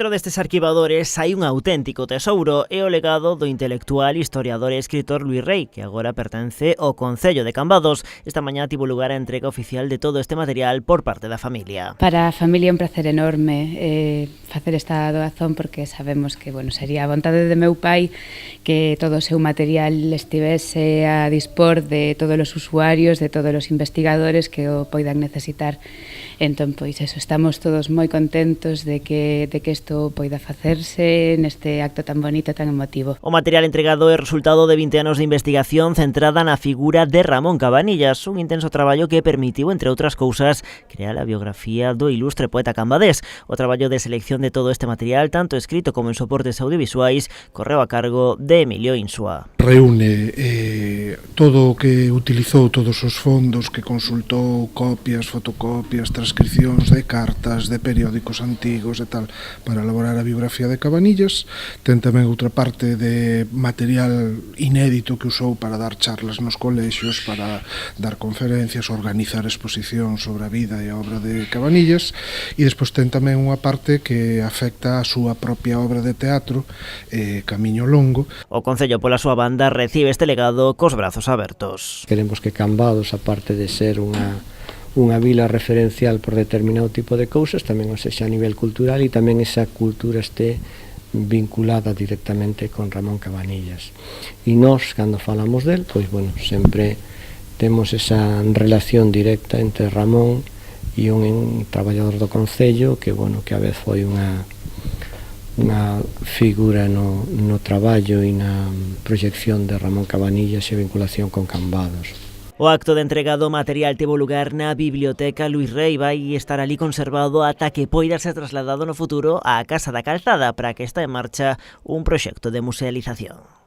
Dentro destes arquivadores hai un auténtico tesouro e o legado do intelectual, historiador e escritor Luís Rei, que agora pertence ao Concello de Cambados. Esta mañá tivo lugar a entrega oficial de todo este material por parte da familia. Para a familia é un placer enorme facer esta doazón porque sabemos que sería a vontade de meu pai que todo o seu material estivese a dispor de todos os usuarios, de todos os investigadores que o poidan necesitar. Entón, estamos todos moi contentos de que isto poida facerse neste acto tan bonito, tan emotivo. O material entregado é resultado de 20 anos de investigación centrada na figura de Ramón Cabanillas, un intenso traballo que permitiu, entre outras cousas, crear a biografía do ilustre poeta cambadés. O traballo de selección de todo este material, tanto escrito como en soportes audiovisuais, correu a cargo de Emilio Insua. Reúne todo o que utilizou, todos os fondos que consultou, copias, fotocopias, transcripcións de cartas, de periódicos antigos e tal, para elaborar a biografía de Cabanillas. Ten tamén outra parte de material inédito que usou para dar charlas nos colexios, para dar conferencias, organizar exposicións sobre a vida e a obra de Cabanillas, e despois ten tamén unha parte que afecta a súa propia obra de teatro, Camiño Longo. O Concello, pola súa banda, recibe este legado cos brazos abertos. Queremos que Cambados, aparte de ser unha vila referencial por determinado tipo de cousas, tamén o sexa a nivel cultural e tamén esa cultura este vinculada directamente con Ramón Cabanillas. E nós, cando falamos del, sempre temos esa relación directa entre Ramón e un traballador do Concello que a vez foi unha figura no traballo e na proxección de Ramón Cabanillas e a vinculación con Cambados. O acto de entrega do material tivo lugar na Biblioteca Luís Rei, vai estar ali conservado ata que poida ser trasladado no futuro á Casa da Calzada para que está en marcha un proxecto de musealización.